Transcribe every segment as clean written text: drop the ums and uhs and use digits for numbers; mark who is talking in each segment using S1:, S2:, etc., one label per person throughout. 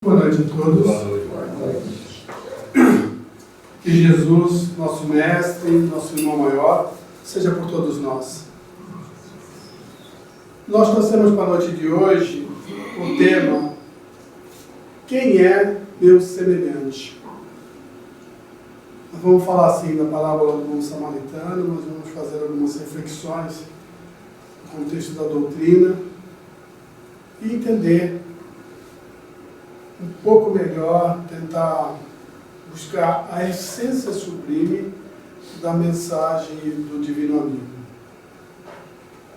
S1: Boa noite a todos. Que Jesus, nosso mestre, nosso irmão maior, seja por todos nós. Nós trouxemos para a noite de hoje o tema: quem é meu semelhante? Nós vamos falar assim da parábola do bom samaritano, mas vamos fazer algumas reflexões no contexto da doutrina e entender um pouco melhor, tentar buscar a essência sublime da mensagem do Divino Amigo.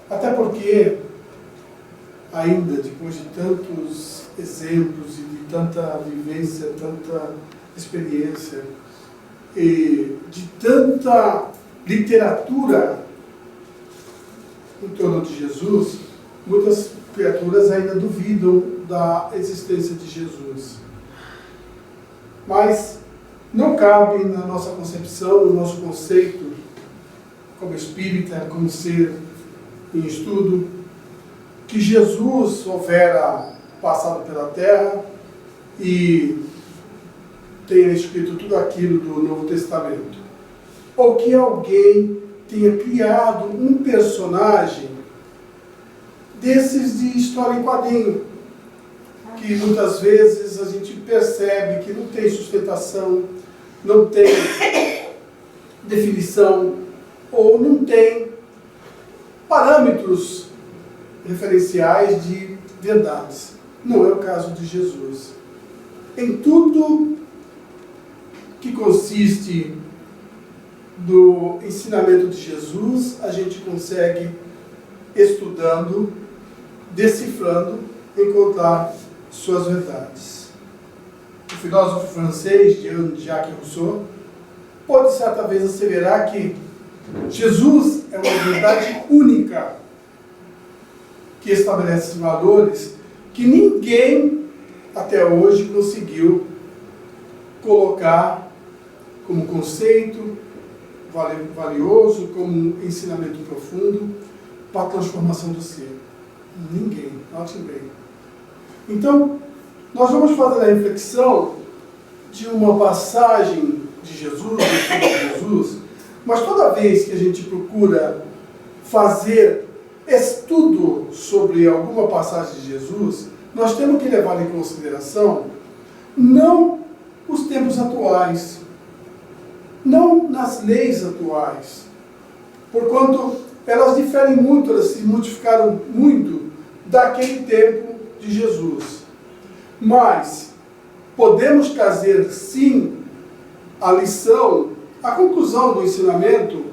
S1: Até porque, ainda depois de tantos exemplos e de tanta vivência, tanta experiência e de tanta literatura em torno de Jesus, muitas criaturas ainda duvidam da existência de Jesus. Mas não cabe na nossa concepção, no nosso conceito, como espírita, como ser em estudo, que Jesus houvera passado pela terra e tenha escrito tudo aquilo do Novo Testamento. Ou que alguém tenha criado um personagem desses de história em quadrinho, que muitas vezes a gente percebe que não tem sustentação, não tem definição, ou não tem parâmetros referenciais de verdades. Não é o caso de Jesus. Em tudo que consiste do ensinamento de Jesus, a gente consegue, estudando, decifrando, encontrar suas verdades. O filósofo francês Jean-Jacques Rousseau pode certa vez asseverar que Jesus é uma verdade única que estabelece valores que ninguém até hoje conseguiu colocar como conceito valioso, como ensinamento profundo para a transformação do ser. Ninguém, notem bem. Então, nós vamos fazer a reflexão de uma passagem de Jesus, do estudo de Jesus, mas toda vez que a gente procura fazer estudo sobre alguma passagem de Jesus, nós temos que levar em consideração não os tempos atuais, não nas leis atuais, porquanto elas diferem muito, elas se modificaram muito daquele tempo de Jesus. Mas podemos trazer, sim, a lição, a conclusão do ensinamento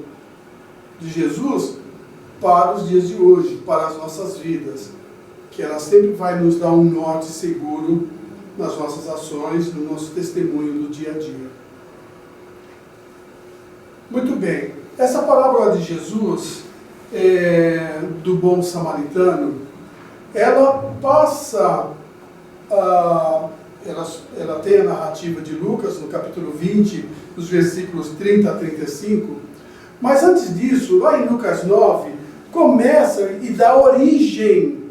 S1: de Jesus para os dias de hoje, para as nossas vidas, que ela sempre vai nos dar um norte seguro nas nossas ações, no nosso testemunho do dia a dia. Muito bem, essa parábola de Jesus, do bom samaritano, ela passa, ela tem a narrativa de Lucas, no capítulo 20, nos versículos 30 a 35, mas antes disso, lá em Lucas 9, começa e dá origem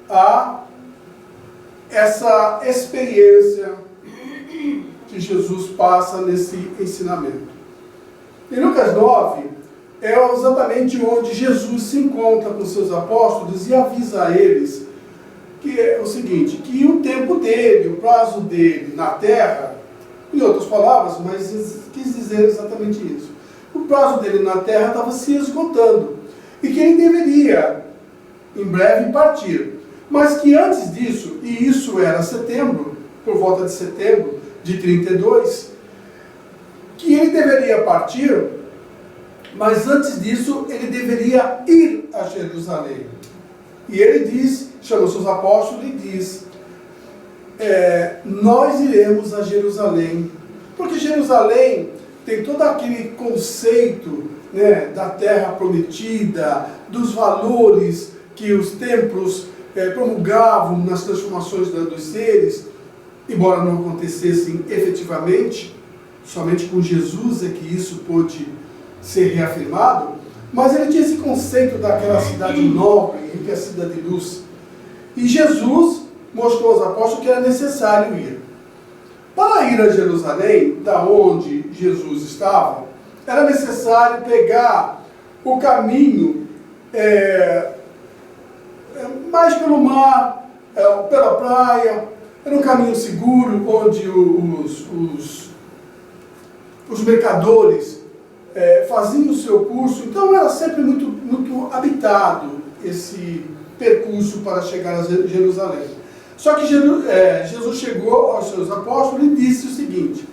S1: a essa experiência que Jesus passa nesse ensinamento. Em Lucas 9, é exatamente onde Jesus se encontra com seus apóstolos e avisa a eles que é o seguinte, que o tempo dele, o prazo dele na terra, em outras palavras, mas quis dizer exatamente isso, o prazo dele na terra estava se esgotando e que ele deveria em breve partir, mas que antes disso, e isso era setembro, por volta de setembro de 32, que ele deveria partir, mas antes disso ele deveria ir a Jerusalém. E ele diz, chama seus apóstolos e diz, nós iremos a Jerusalém, porque Jerusalém tem todo aquele conceito, né, da terra prometida, dos valores que os templos promulgavam nas transformações dos seres, embora não acontecessem efetivamente, somente com Jesus é que isso pôde ser reafirmado, mas ele tinha esse conceito daquela cidade nobre, enriquecida de luz. E Jesus mostrou aos apóstolos que era necessário ir. Para ir a Jerusalém, da onde Jesus estava, era necessário pegar o caminho mais pelo mar, pela praia. Era um caminho seguro, onde os mercadores faziam o seu curso. Então era sempre muito habitado esse percurso para chegar a Jerusalém. Só que Jesus chegou aos seus apóstolos e disse o seguinte: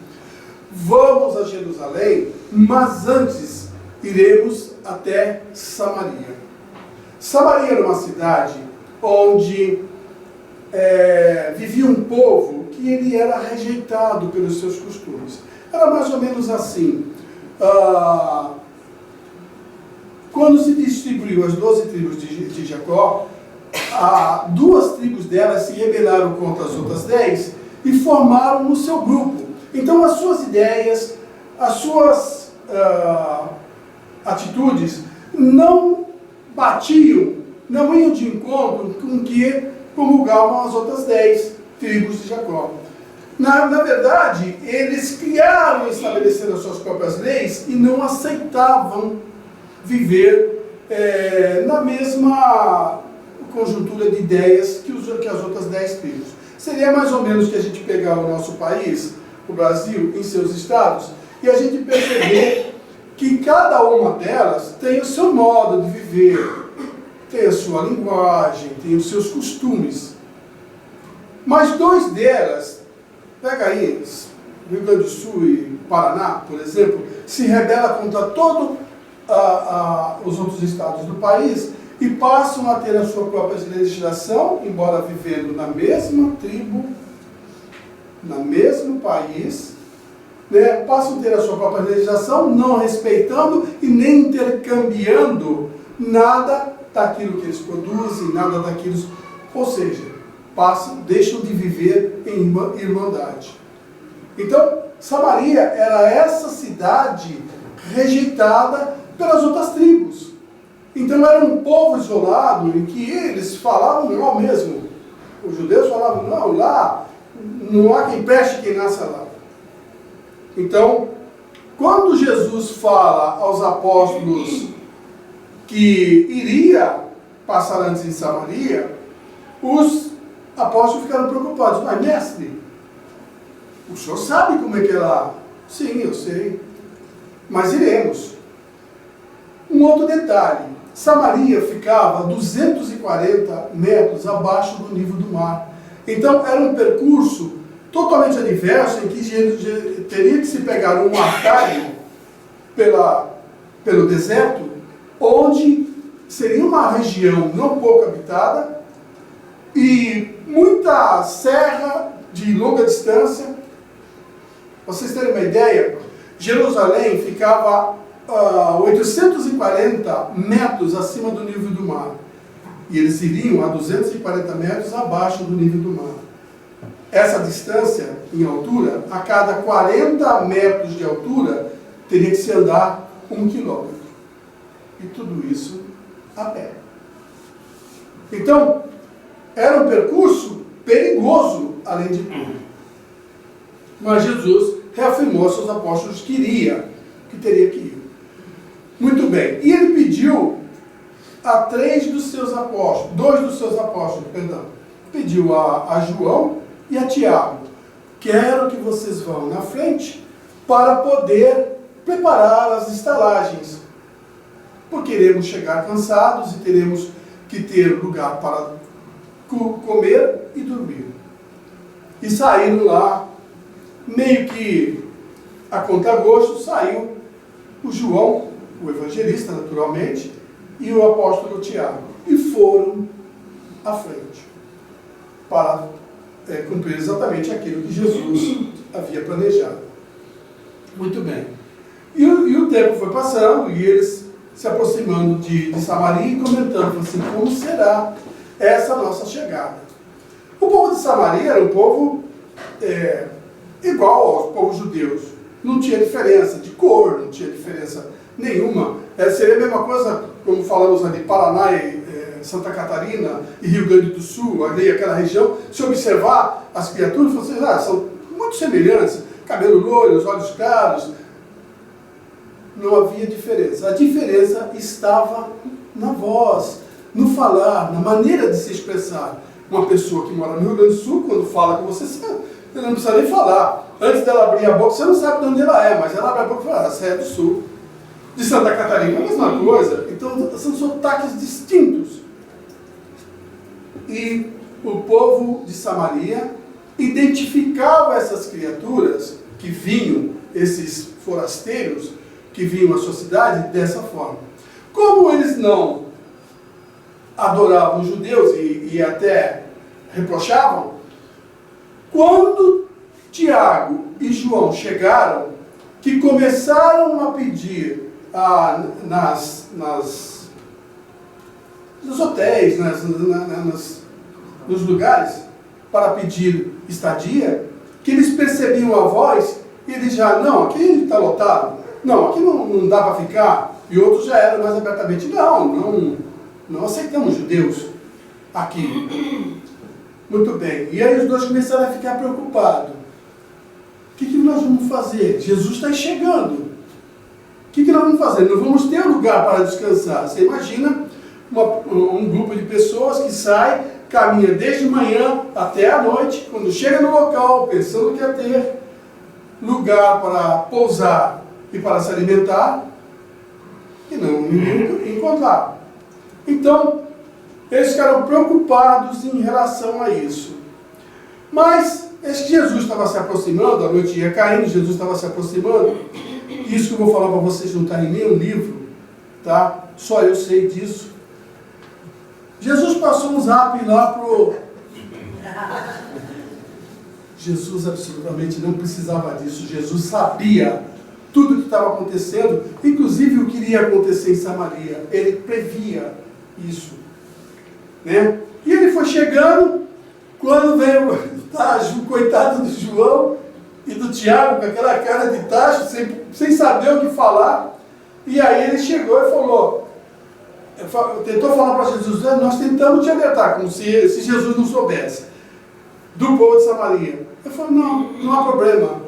S1: vamos a Jerusalém, mas antes iremos até Samaria. Samaria era uma cidade onde vivia um povo que ele era rejeitado pelos seus costumes. Era mais ou menos assim. Quando se distribuiu as 12 tribos de Jacó, 2 tribos delas se rebelaram contra as outras 10 e formaram o seu grupo. Então as suas ideias, as suas atitudes não batiam, não iam de encontro com o que promulgavam as outras 10 tribos de Jacó. Na verdade, eles criaram e estabeleceram as suas próprias leis e não aceitavam viver na mesma conjuntura de ideias que as outras 10 tribos. Seria mais ou menos que a gente pegar o nosso país, o Brasil, em seus estados, e a gente perceber que cada uma delas tem o seu modo de viver, tem a sua linguagem, tem os seus costumes. Mas 2 delas, pega aí, Rio Grande do Sul e Paraná, por exemplo, se rebela contra todos os outros estados do país e passam a ter a sua própria legislação, embora vivendo na mesma tribo, no mesmo país, né, passam a ter a sua própria legislação, não respeitando e nem intercambiando nada daquilo que eles produzem, nada daquilo, ou seja, deixam de viver em irmandade. Então, Samaria era essa cidade rejeitada pelas outras tribos. Então era um povo isolado em que eles falavam não mesmo. Os judeus falavam, não, lá não há quem preste quem nasça lá. Então, quando Jesus fala aos apóstolos que iria passar antes em Samaria, os apóstolos ficaram preocupados. Mas mestre, o senhor sabe como é que é lá? Sim, eu sei. Mas iremos. Um outro detalhe. Samaria ficava 240 metros abaixo do nível do mar. Então era um percurso totalmente adverso, em que Jesus teria que se pegar um atalho pelo deserto, onde seria uma região não pouco habitada e muita serra de longa distância. Para vocês terem uma ideia, Jerusalém ficava 840 metros acima do nível do mar. E eles iriam a 240 metros abaixo do nível do mar. Essa distância em altura, a cada 40 metros de altura, teria que se andar 1 quilômetro. E tudo isso a pé. Então, era um percurso perigoso, além de tudo. Mas Jesus reafirmou aos seus apóstolos que teria que ir. Muito bem. E ele pediu a 2 dos seus apóstolos, pediu a João e a Tiago: quero que vocês vão na frente para poder preparar as estalagens, porque iremos chegar cansados e teremos que ter lugar para comer e dormir. E saíram lá, meio que a conta-gosto, saiu o João, o evangelista naturalmente, e o apóstolo Tiago, e foram à frente para cumprir exatamente aquilo que Jesus havia planejado. Muito bem. E o tempo foi passando, e eles se aproximando de Samaria e comentando assim: como será essa nossa chegada? O povo de Samaria era um povo igual aos povos judeus. Não tinha diferença de cor, não tinha diferença nenhuma. Seria a mesma coisa, como falamos ali, Paraná e Santa Catarina e Rio Grande do Sul, ali aquela região. Se observar as criaturas, vocês são muito muito semelhantes, cabelo loiro, os olhos claros. Não havia diferença. A diferença estava na voz, no falar, na maneira de se expressar. Uma pessoa que mora no Rio Grande do Sul, quando fala com você, você não precisa nem falar. Antes dela abrir a boca, você não sabe de onde ela é, mas ela abre a boca e fala, você é do Sul. De Santa Catarina, a mesma coisa. Então, são sotaques distintos. E o povo de Samaria identificava essas criaturas que vinham, esses forasteiros, que vinham à sua cidade, dessa forma. Como eles não adoravam os judeus e até reprochavam, quando Tiago e João chegaram, que começaram a pedir nos hotéis, nos lugares, para pedir estadia, que eles percebiam a voz, e eles já, não, aqui está lotado, não, aqui não dá para ficar, e outros já eram mais abertamente, não aceitamos judeus aqui. Muito bem, e aí os dois começaram a ficar preocupados. O que nós vamos fazer? Jesus está chegando. O que nós vamos fazer? Não vamos ter lugar para descansar. Você imagina um grupo de pessoas que sai, caminha desde manhã até a noite, quando chega no local, pensando que ia ter lugar para pousar e para se alimentar, e não encontrar. Então, eles ficaram preocupados em relação a isso. Mas, que Jesus estava se aproximando, a noite ia caindo, Jesus estava se aproximando. Isso que eu vou falar para vocês não está em nenhum livro, tá? Só eu sei disso. Jesus passou um zap lá pro... Jesus absolutamente não precisava disso. Jesus sabia tudo o que estava acontecendo, inclusive o que iria acontecer em Samaria. Ele previa isso, né? E ele foi chegando, quando veio o coitado do João e do Tiago, com aquela cara de tacho, sem saber o que falar, e aí ele chegou e falou, tentou falar para Jesus, nós tentamos te alertar, como se Jesus não soubesse, do povo de Samaria. Ele falou, não há problema,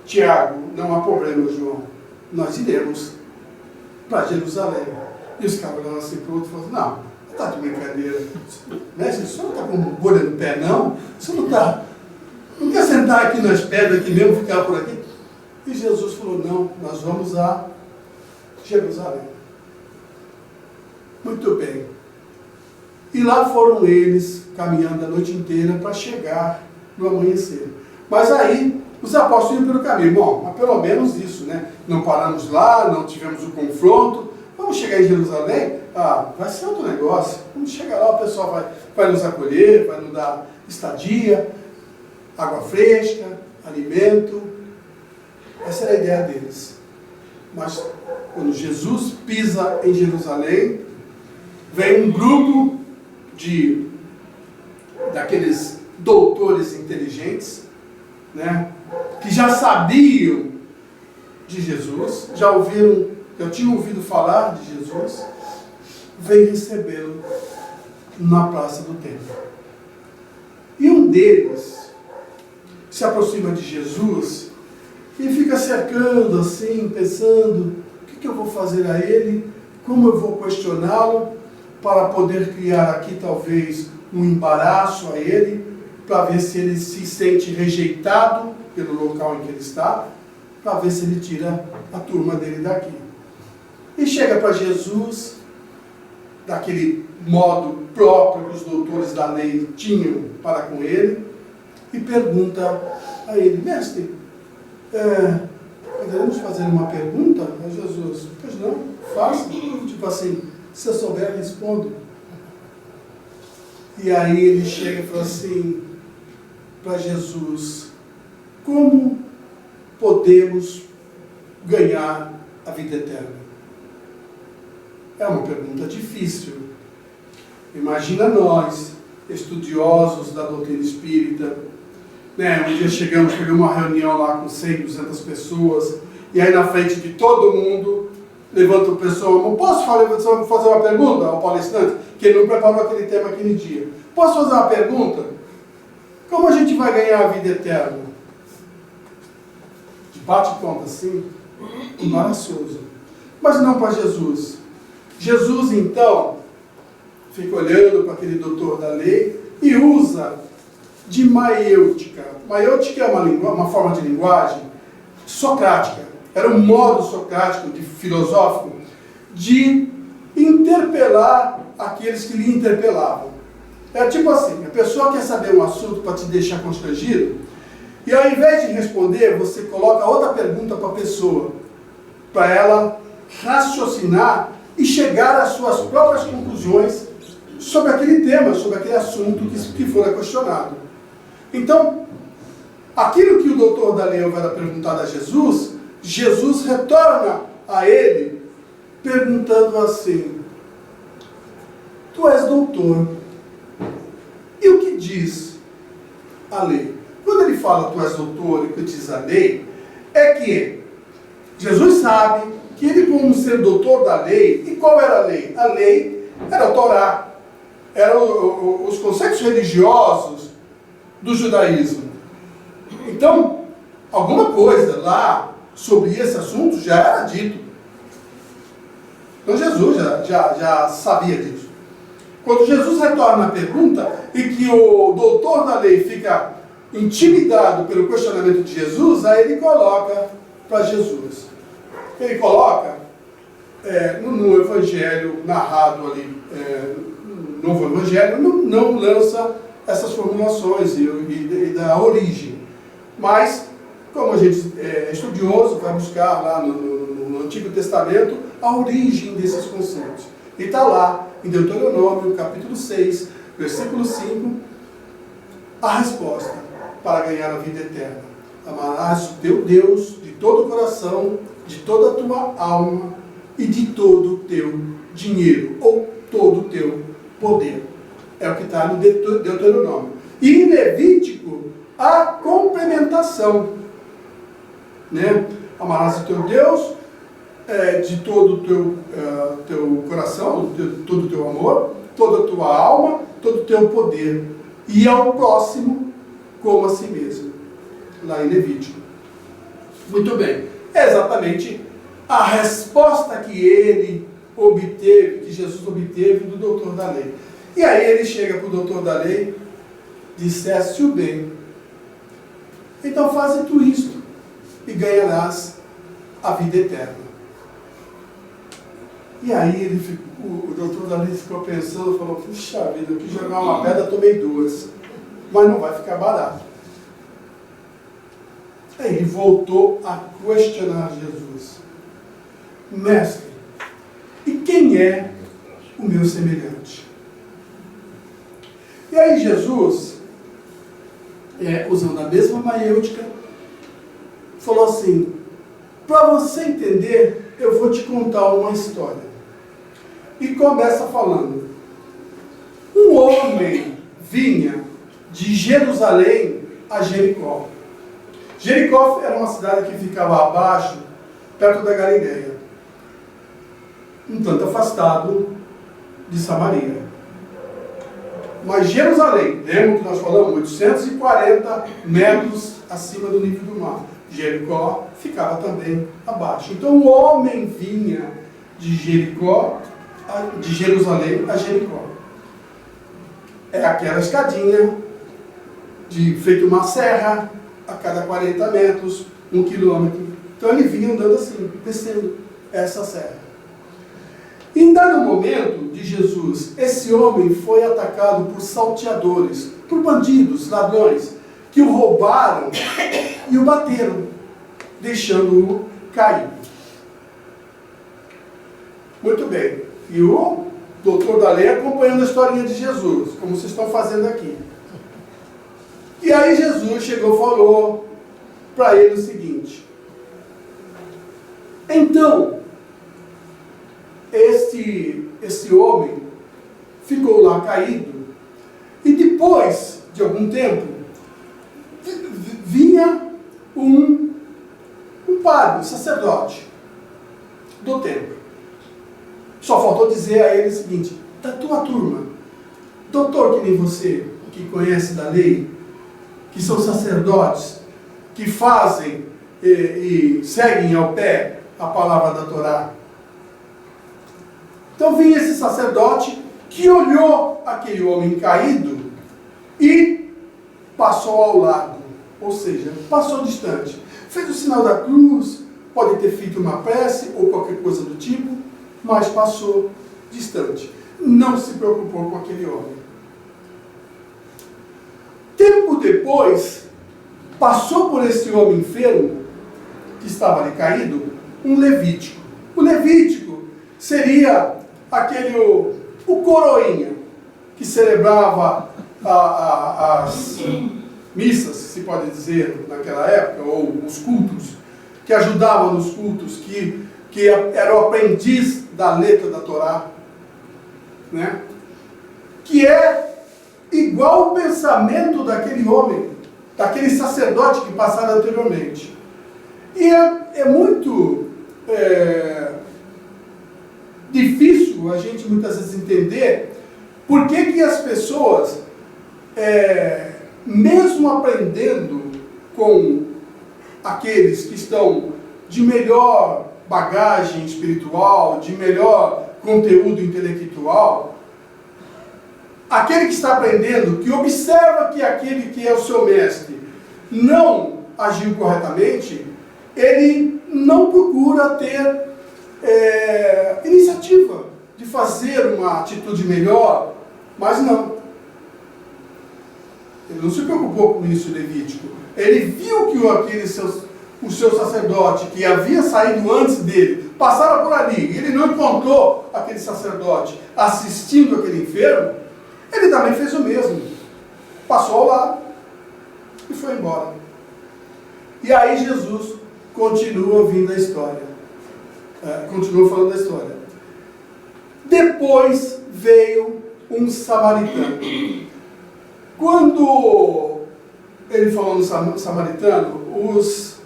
S1: Tiago, não há problema, João, nós iremos para Jerusalém. E os caras olharam assim para o outro e falaram, não, está de brincadeira, mestre, o senhor não está com bolha no pé, não? O senhor não quer sentar aqui nas pedras aqui mesmo, ficar por aqui? E Jesus falou, não, nós vamos a Jerusalém. Muito bem. E lá foram eles, caminhando a noite inteira para chegar no amanhecer. Mas aí, os apóstolos iam pelo caminho. Bom, mas pelo menos isso, né? Não paramos lá, não tivemos o confronto. Vamos chegar em Jerusalém? Vai ser outro negócio. Vamos chegar lá, o pessoal vai nos acolher, vai nos dar estadia, água fresca, alimento. Essa era a ideia deles. Mas quando Jesus pisa em Jerusalém, vem um grupo daqueles doutores inteligentes, né, que já sabiam de Jesus, já tinham ouvido falar de Jesus, vem recebê-lo na praça do templo. E um deles se aproxima de Jesus e fica cercando assim, pensando, o que eu vou fazer a ele? Como eu vou questioná-lo para poder criar aqui talvez um embaraço a ele, para ver se ele se sente rejeitado pelo local em que ele está, para ver se ele tira a turma dele daqui. E chega para Jesus, daquele modo próprio que os doutores da lei tinham para com ele, e pergunta a ele, mestre, poderemos fazer uma pergunta a Jesus? Pois não, faça. Tipo assim, se eu souber, respondo. E aí ele chega e fala assim para Jesus, como podemos ganhar a vida eterna? É uma pergunta difícil. Imagina nós, estudiosos da doutrina espírita, né? Um dia chegamos uma reunião lá com 100, 200 pessoas, e aí na frente de todo mundo, levanta o pessoal, posso fazer uma pergunta ao palestrante, que ele não preparou aquele tema aquele dia? Posso fazer uma pergunta? Como a gente vai ganhar a vida eterna? De bate-conta, sim, embaraçoso. Mas não para Jesus. Jesus, então, fica olhando para aquele doutor da lei e usa de maiêutica. Maiêutica é uma forma de linguagem socrática. Era um modo socrático, filosófico, de interpelar aqueles que lhe interpelavam. É tipo assim, a pessoa quer saber um assunto para te deixar constrangido, e ao invés de responder, você coloca outra pergunta para a pessoa, para ela raciocinar e chegar às suas próprias conclusões sobre aquele tema, sobre aquele assunto que for questionado. Então, aquilo que o doutor da lei houvera perguntado a Jesus, Jesus retorna a ele perguntando assim: tu és doutor, e o que diz a lei? Quando ele fala tu és doutor e o que diz a lei, é que Jesus sabe que ele, como ser doutor da lei, e qual era a lei? A lei era a Torá, eram os conceitos religiosos do judaísmo. Então, alguma coisa lá sobre esse assunto já era dito. Então Jesus já sabia disso. Quando Jesus retorna a pergunta e que o doutor da lei fica intimidado pelo questionamento de Jesus, aí ele coloca para Jesus. Ele coloca no evangelho narrado ali, no novo evangelho, não lança essas formulações e da origem. Mas, como a gente é estudioso, vai buscar lá no Antigo Testamento a origem desses conceitos. E está lá, em Deuteronômio, capítulo 6, versículo 5, a resposta para ganhar a vida eterna. Amarás o teu Deus de todo o coração, de toda a tua alma e de todo o teu dinheiro, ou todo o teu poder. É o que está no Deuteronômio. E em Levítico, a complementação. Né? Amarás o teu Deus de todo o teu coração, todo o teu amor, toda a tua alma, todo o teu poder. E ao próximo como a si mesmo. Lá em Levítico. Muito bem. É exatamente a resposta que ele obteve, que Jesus obteve do doutor da lei. E aí ele chega para o doutor da lei, disseste o bem. Então faze tu isto e ganharás a vida eterna. E aí o doutor da lei ficou pensando, falou, puxa vida, eu quis jogar uma pedra, tomei duas. Mas não vai ficar barato. Aí ele voltou a questionar Jesus. Mestre, e quem é o meu semelhante? E aí Jesus, usando a mesma maiêutica, falou assim, para você entender, eu vou te contar uma história. E começa falando, um homem vinha de Jerusalém a Jericó. Jericó era uma cidade que ficava abaixo, perto da Galileia, um tanto afastado de Samaria. Mas Jerusalém, lembra que nós falamos, 840 metros acima do nível do mar. Jericó ficava também abaixo. Então o homem vinha de Jerusalém a Jericó. É aquela escadinha feito uma serra a cada 40 metros, 1 quilômetro. Então ele vinha andando assim, descendo essa serra. Em dado momento de Jesus, esse homem foi atacado por salteadores, por bandidos, ladrões, que o roubaram e o bateram, deixando-o cair. Muito bem. E o doutor da lei acompanhando a historinha de Jesus, como vocês estão fazendo aqui. E aí Jesus chegou e falou para ele o seguinte. Então, esse homem ficou lá caído, e depois de algum tempo, vinha um padre, um sacerdote do templo. Só faltou dizer a ele o seguinte, da tua turma, doutor que nem você, que conhece da lei, que são sacerdotes, que fazem e seguem ao pé a palavra da Torá. Então vinha esse sacerdote que olhou aquele homem caído e passou ao lado, ou seja, passou distante. Fez o sinal da cruz, pode ter feito uma prece ou qualquer coisa do tipo, mas passou distante. Não se preocupou com aquele homem. Tempo depois, passou por esse homem enfermo, que estava ali caído, um levítico. O levítico seria aquele, o coroinha, que celebrava as missas, se pode dizer, naquela época, ou os cultos, que ajudava nos cultos, que era o aprendiz da letra da Torá, né? Que é igual ao pensamento daquele homem, daquele sacerdote que passaram anteriormente. E é muito difícil a gente muitas vezes entender por que as pessoas, mesmo aprendendo com aqueles que estão de melhor bagagem espiritual, de melhor conteúdo intelectual, aquele que está aprendendo, que observa que aquele que é o seu mestre não agiu corretamente, ele não procura ter iniciativa de fazer uma atitude melhor, mas não. Ele não se preocupou com isso, Levítico. Ele viu que o seu sacerdote, que havia saído antes dele, passara por ali, e ele não encontrou aquele sacerdote assistindo aquele enfermo, ele também fez o mesmo. Passou ao lado e foi embora. E aí Jesus continua ouvindo a história. Continua falando da história. Depois veio um samaritano. Quando ele falou no samaritano, os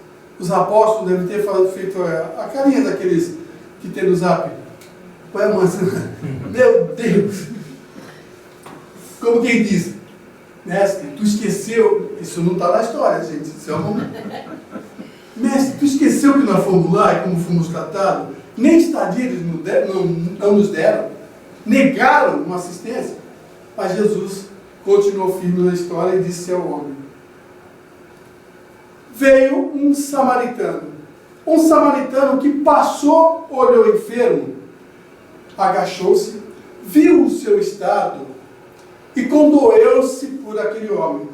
S1: apóstolos devem ter feito a carinha daqueles que tem no Zap. Meu Deus! Como quem diz, mestre, tu esqueceu, isso não está na história, gente, isso é um momento. Mestre, tu esqueceu que nós fomos lá e como fomos tratados? Nem estadia eles não nos deram, negaram uma assistência. Mas Jesus continuou firme na história e disse ao homem: veio um samaritano que passou, olhou o enfermo, agachou-se, viu o seu estado e condoeu-se por aquele homem,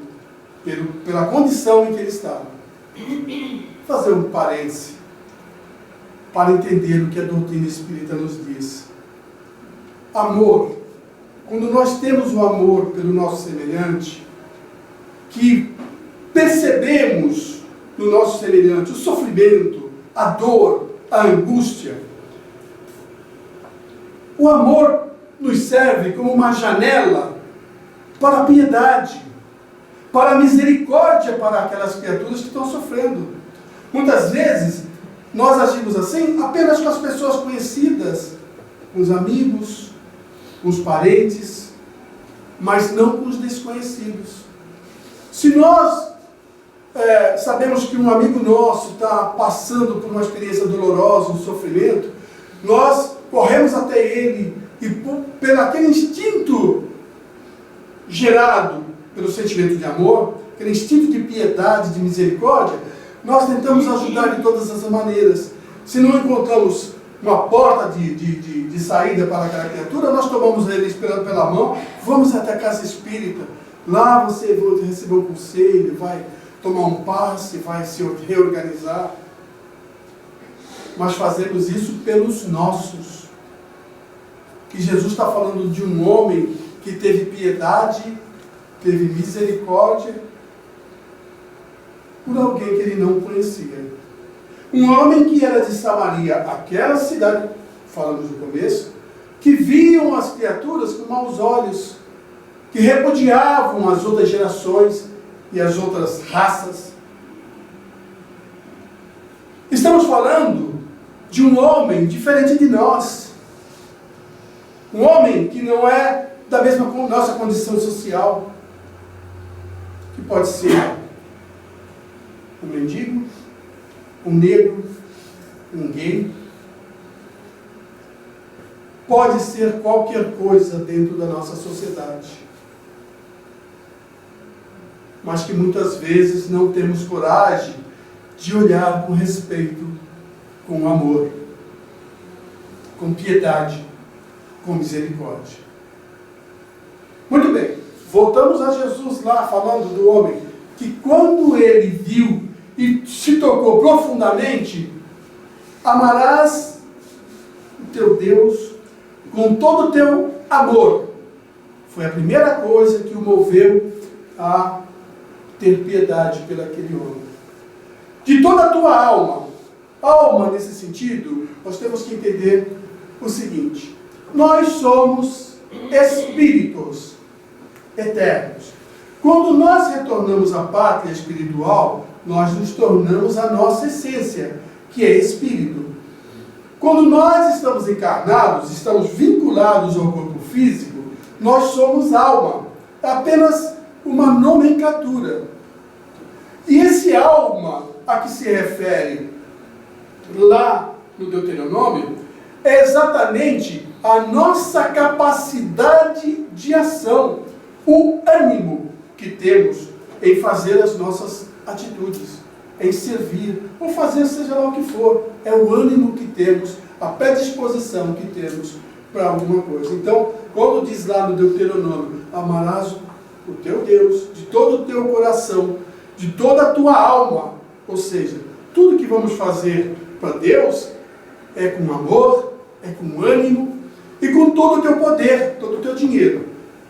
S1: pela condição em que ele estava. Fazer um parêntese para entender o que a doutrina espírita nos diz. Amor. Quando nós temos o amor pelo nosso semelhante, que percebemos no nosso semelhante o sofrimento, a dor, a angústia, o amor nos serve como uma janela para a piedade, para a misericórdia para aquelas criaturas que estão sofrendo. Muitas vezes, nós agimos assim apenas com as pessoas conhecidas, com os amigos, com os parentes, mas não com os desconhecidos. Se nós sabemos que um amigo nosso está passando por uma experiência dolorosa, um sofrimento, nós corremos até ele e pelo aquele instinto gerado pelo sentimento de amor, aquele instinto de piedade, de misericórdia, nós tentamos ajudar de todas as maneiras. Se não encontramos uma porta de saída para aquela criatura, nós tomamos ele esperando pela mão, vamos até a casa espírita, lá você vai receber um conselho, vai tomar um passe, vai se reorganizar. Mas fazemos isso pelos nossos. Que Jesus está falando de um homem que teve piedade, teve misericórdia por alguém que ele não conhecia. Um homem que era de Samaria, aquela cidade, falamos no começo, que viam as criaturas com maus olhos, que repudiavam as outras gerações e as outras raças. Estamos falando de um homem diferente de nós. Um homem que não é da mesma nossa condição social, que pode ser um mendigo, um negro, um gay. Pode ser qualquer coisa dentro da nossa sociedade. Mas que muitas vezes não temos coragem de olhar com respeito, com amor, com piedade, com misericórdia. Muito bem, voltamos a Jesus lá falando do homem, que quando ele viu e se tocou profundamente, amarás o teu Deus com todo o teu amor. Foi a primeira coisa que o moveu a ter piedade pelaquele homem. De toda a tua alma. Alma, nesse sentido, nós temos que entender o seguinte: nós somos espíritos eternos. Quando nós retornamos à pátria espiritual, nós nos tornamos a nossa essência, que é espírito. Quando nós estamos encarnados, estamos vinculados ao corpo físico, nós somos alma. É apenas uma nomenclatura. E esse alma a que se refere lá no Deuteronômio é exatamente a nossa capacidade de ação, o ânimo que temos em fazer as nossas atitudes, em servir, ou fazer seja lá o que for. É o ânimo que temos, a predisposição que temos para alguma coisa. Então, quando diz lá no Deuteronômio, amarás o teu Deus de todo o teu coração, de toda a tua alma, ou seja, tudo que vamos fazer para Deus é com amor, é com ânimo e com todo o teu poder, todo o teu dinheiro.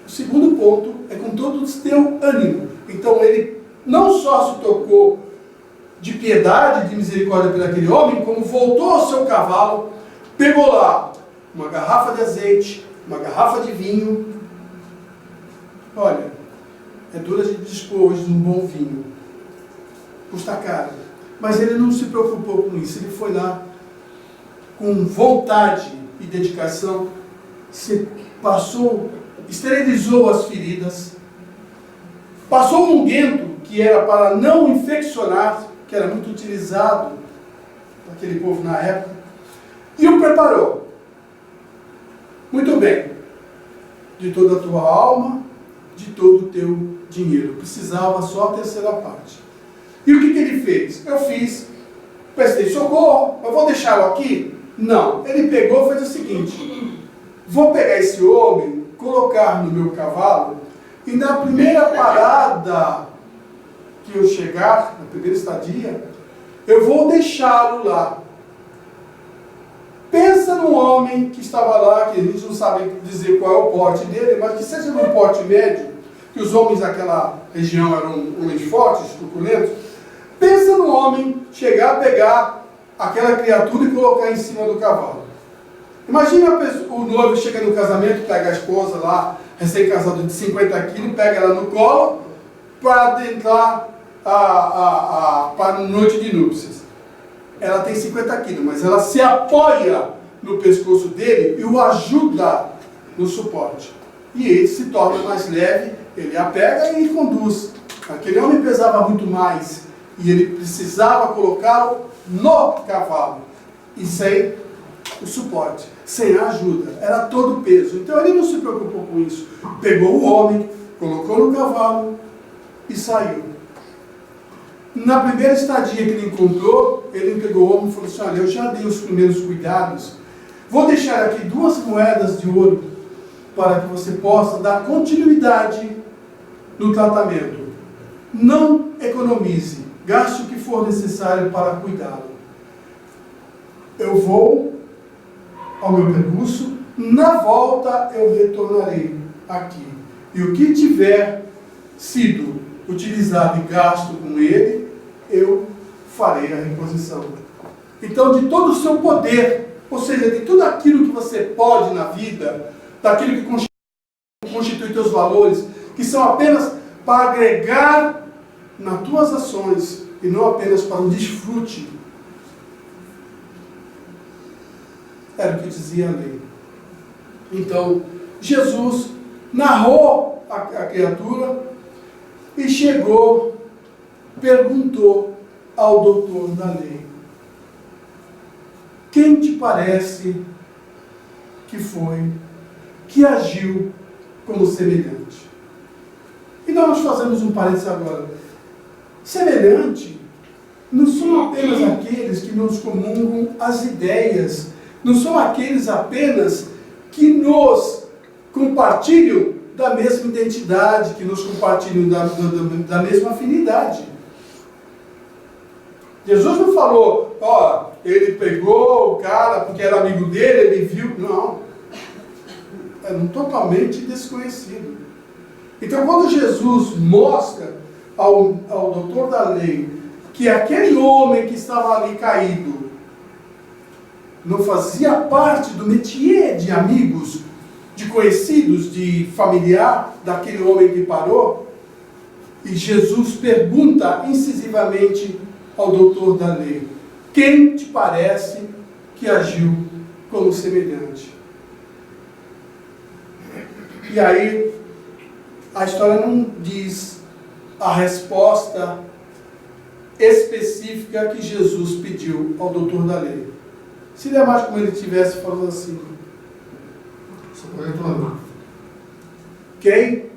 S1: O segundo ponto é com todo o teu ânimo. Então ele não só se tocou de piedade, de misericórdia por aquele homem, como voltou ao seu cavalo, pegou lá uma garrafa de azeite, uma garrafa de vinho. Olha, é duro de dispor hoje de um bom vinho. Custa caro. Mas ele não se preocupou com isso. Ele foi lá com vontade e dedicação, se passou, esterilizou as feridas, passou um unguento que era para não infeccionar, que era muito utilizado naquele povo na época, e o preparou. Muito bem. De toda a tua alma, de todo o teu dinheiro. Precisava só a terceira parte. E o que ele fez? Eu fiz, prestei socorro, eu vou deixá-lo aqui? Não. Ele pegou e fez o seguinte: vou pegar esse homem, colocar no meu cavalo, e na primeira parada que eu chegar, na primeira estadia, eu vou deixá-lo lá. Pensa num homem que estava lá, que a gente não sabe dizer qual é o porte dele, mas que seja num porte médio, que os homens daquela região eram homens fortes, truculentos. Pensa num homem chegar, pegar aquela criatura e colocar em cima do cavalo. Imagina o noivo chega no casamento, pega a esposa lá, recém-casado de 50 quilos, pega ela no colo para adentrar para a noite de núpcias. Ela tem 50 quilos, mas ela se apoia no pescoço dele e o ajuda no suporte. E ele se torna mais leve, ele a pega e conduz. Aquele homem pesava muito mais e ele precisava colocá-lo no cavalo e sem o suporte, sem a ajuda. Era todo o peso. Então ele não se preocupou com isso. Pegou o homem, colocou no cavalo e saiu. Na primeira estadia que ele encontrou, ele pegou o homem e falou assim: olha, eu já dei os primeiros cuidados, vou deixar aqui 2 moedas de ouro para que você possa dar continuidade no tratamento. Não economize, gaste o que for necessário para cuidá-lo. Eu vou ao meu percurso, na volta eu retornarei aqui. E o que tiver sido utilizado e gasto com ele, eu farei a reposição. Então, de todo o seu poder, ou seja, de tudo aquilo que você pode na vida, daquilo que constitui teus valores, que são apenas para agregar nas tuas ações e não apenas para o desfrute. Era o que dizia a lei. Então, Jesus narrou a criatura e chegou, perguntou ao doutor da lei: quem te parece que foi que agiu como semelhante? E nós fazemos um parênteses agora. Semelhante não são apenas aqueles que nos comungam as ideias, não são aqueles apenas que nos compartilham da mesma identidade, que nos compartilham da mesma afinidade. Jesus não falou, ó, ele pegou o cara porque era amigo dele, ele viu. Não. É um totalmente desconhecido. Então, quando Jesus mostra ao doutor da lei que aquele homem que estava ali caído não fazia parte do métier de amigos, de conhecidos, de familiar daquele homem que parou, e Jesus pergunta incisivamente ao doutor da lei: quem te parece que agiu como semelhante? E aí, a história não diz a resposta específica que Jesus pediu ao doutor da lei. Seria mais como ele estivesse falando assim: samaritano, quem?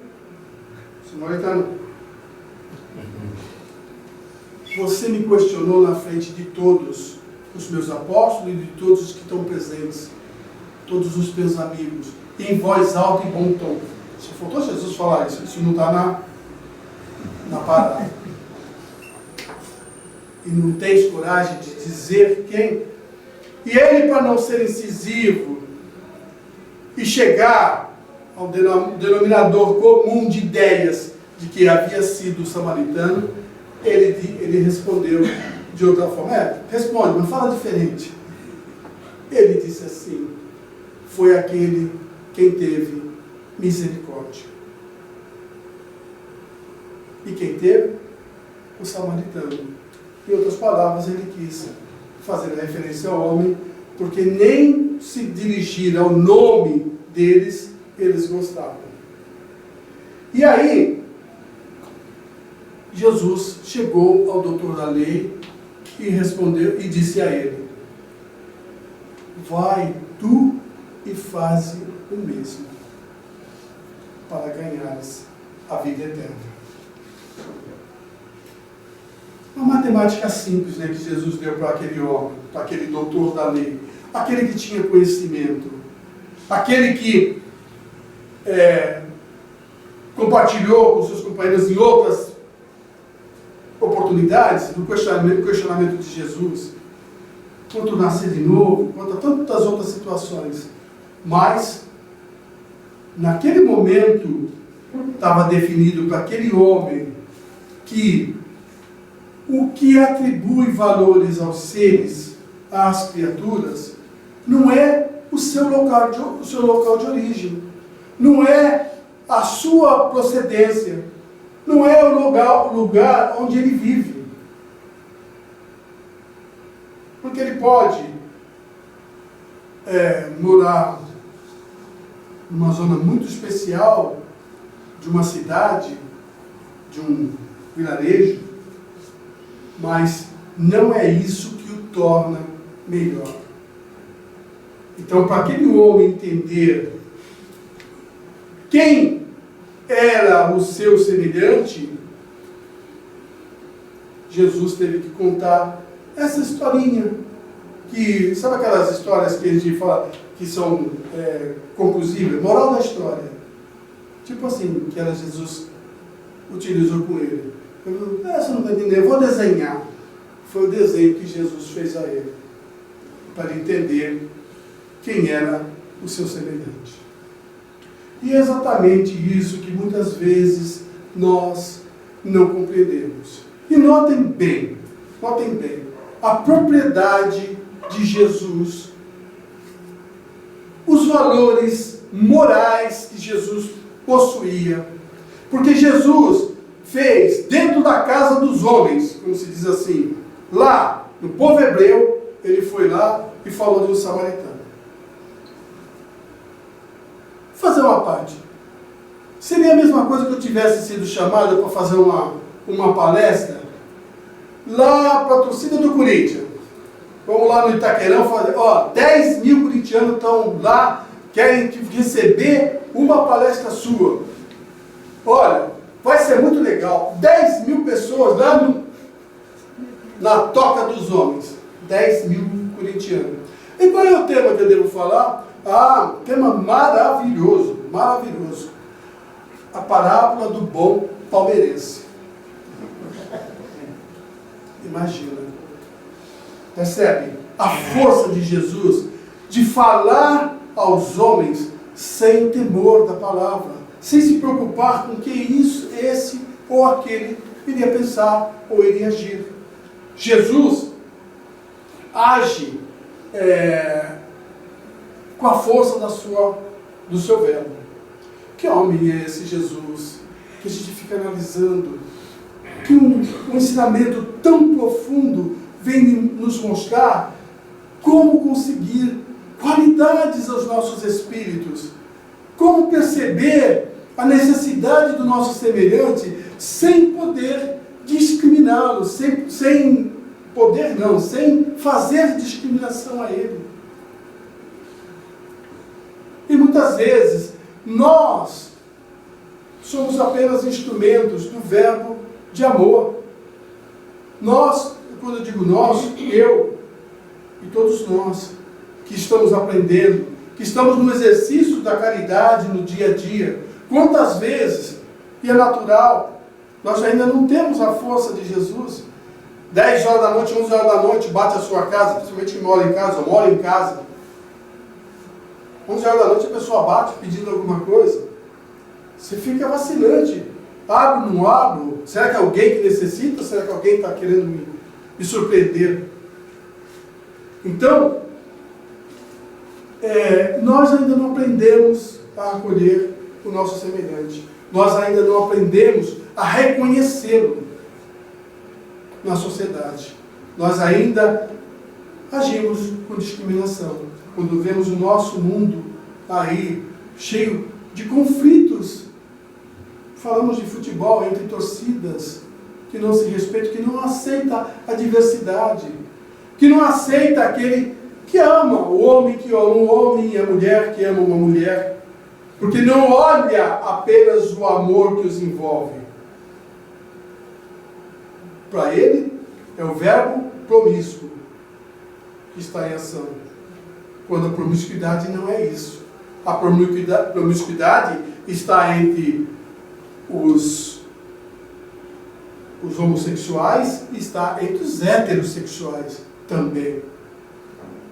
S1: Samaritano, você me questionou na frente de todos os meus apóstolos e de todos os que estão presentes, todos os meus amigos, em voz alta e bom tom. Só faltou Jesus falar isso. Isso não está na parada. E não tens coragem de dizer quem? E ele, para não ser incisivo e chegar ao denominador comum de ideias de que havia sido o samaritano, ele respondeu de outra forma. Responde, mas fala diferente. Ele disse assim: foi aquele quem teve misericórdia. E quem teve? O samaritano. Em outras palavras, ele quis fazer referência ao homem, porque nem se dirigir ao nome deles, eles gostavam. E aí, Jesus chegou ao doutor da lei e respondeu e disse a ele: vai tu e faze o mesmo, para ganhares a vida eterna. Uma matemática simples, né, que Jesus deu para aquele homem, para aquele doutor da lei, aquele que tinha conhecimento, aquele que compartilhou com seus companheiros em outras oportunidades, no questionamento de Jesus, quanto nascer de novo, quanto a tantas outras situações. Mas, naquele momento, estava definido para aquele homem que o que atribui valores aos seres, às criaturas, não é o seu local de origem, não é a sua procedência, não é o lugar onde ele vive. Porque ele pode morar numa zona muito especial de uma cidade, de um vilarejo, mas não é isso que o torna melhor. Então, para aquele homem entender quem era o seu semelhante, Jesus teve que contar essa historinha, que, sabe aquelas histórias que a gente fala que são conclusivas? Moral da história. Tipo assim, que era Jesus utilizou com ele. Você não está entendendo, eu vou desenhar. Foi o desenho que Jesus fez a ele, para entender quem era o seu semelhante. E é exatamente isso que muitas vezes nós não compreendemos. E notem bem, a propriedade de Jesus, os valores morais que Jesus possuía, porque Jesus fez dentro da casa dos homens, como se diz assim, lá no povo hebreu, ele foi lá e falou de um samaritano. Vou fazer uma parte. Seria a mesma coisa que eu tivesse sido chamado para fazer uma palestra lá para a torcida do Corinthians. Vamos lá no Itaquerão fazer, 10 mil corintianos estão lá, querem receber uma palestra sua. Olha, vai ser muito legal. 10 mil pessoas lá na Toca dos Homens. 10 mil corintianos. E qual é o tema que eu devo falar? Tema maravilhoso, maravilhoso. A parábola do bom palmeirense. Imagina. Percebe? A força de Jesus de falar aos homens sem temor da palavra, sem se preocupar com que isso, esse ou aquele iria pensar ou iria agir. Jesus age com a força do seu verbo. Que homem é esse Jesus que a gente fica analisando? Que um ensinamento tão profundo vem nos mostrar como conseguir qualidades aos nossos espíritos, como perceber a necessidade do nosso semelhante sem poder discriminá-lo, sem fazer discriminação a ele. E muitas vezes nós somos apenas instrumentos do verbo de amor. Nós, quando eu digo nós, eu e todos nós que estamos aprendendo, que estamos no exercício da caridade no dia a dia, quantas vezes, e é natural, nós ainda não temos a força de Jesus. 10 horas da noite, 11 horas da noite, bate a sua casa, principalmente que mora em casa, ou mora em casa. 11 horas da noite a pessoa bate pedindo alguma coisa. Você fica vacilante. Abro, não abro? Será que é alguém que necessita? Será que alguém está querendo me surpreender? Então, nós ainda não aprendemos a acolher o nosso semelhante. Nós ainda não aprendemos a reconhecê-lo na sociedade. Nós ainda agimos com discriminação. Quando vemos o nosso mundo aí cheio de conflitos, falamos de futebol entre torcidas que não se respeitam, que não aceita a diversidade, que não aceita aquele que ama o homem que ama um homem e a mulher que ama uma mulher, porque não olha apenas o amor que os envolve. Para ele é o verbo promíscuo que está em ação, quando a promiscuidade não é isso. A promiscuidade está entre os homossexuais e está entre os heterossexuais também.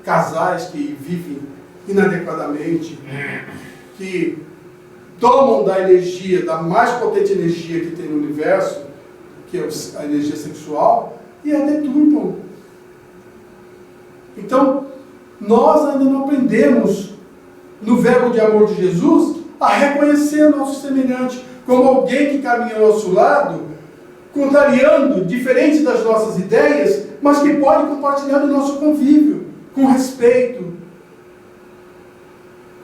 S1: Casais que vivem inadequadamente, que tomam da energia, da mais potente energia que tem no universo, que é a energia sexual, e a deturpam. Então, nós ainda não aprendemos, no verbo de amor de Jesus, a reconhecer nosso semelhante como alguém que caminha ao nosso lado, contrariando, diferente das nossas ideias, mas que pode compartilhar do nosso convívio, com respeito,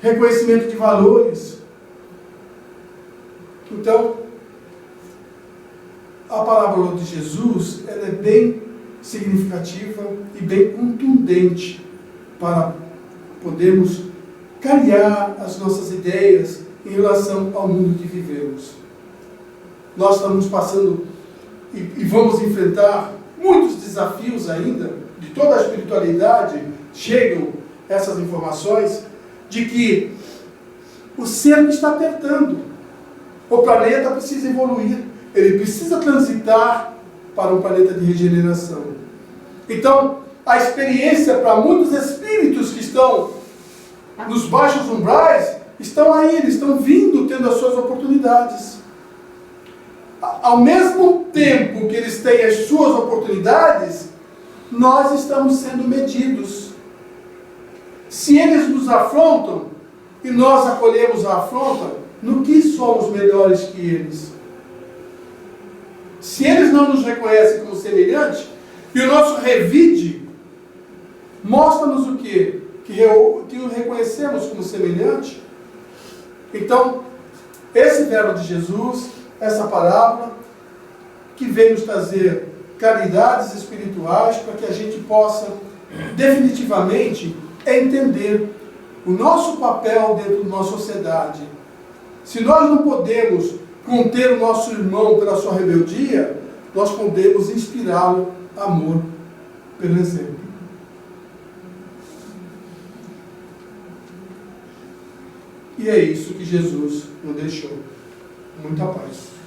S1: reconhecimento de valores. Então, a parábola de Jesus, ela é bem significativa e bem contundente para podermos clarear as nossas ideias em relação ao mundo que vivemos. Nós estamos passando e vamos enfrentar muitos desafios ainda, de toda a espiritualidade, chegam essas informações de que o cerco está apertando. O planeta precisa evoluir, ele precisa transitar para um planeta de regeneração. Então, a experiência para muitos espíritos que estão nos baixos umbrais, estão aí, eles estão vindo, tendo as suas oportunidades. Ao mesmo tempo que eles têm as suas oportunidades, nós estamos sendo medidos. Se eles nos afrontam, e nós acolhemos a afronta, no que somos melhores que eles? Se eles não nos reconhecem como semelhante, e o nosso revide mostra-nos o quê? Que o reconhecemos como semelhante. Então, esse verbo de Jesus, essa parábola, que vem nos trazer caridades espirituais, para que a gente possa definitivamente entender o nosso papel dentro da nossa sociedade. Se nós não podemos conter o nosso irmão pela sua rebeldia, nós podemos inspirá-lo a amor pelo exemplo. E é isso que Jesus nos deixou. Muita paz.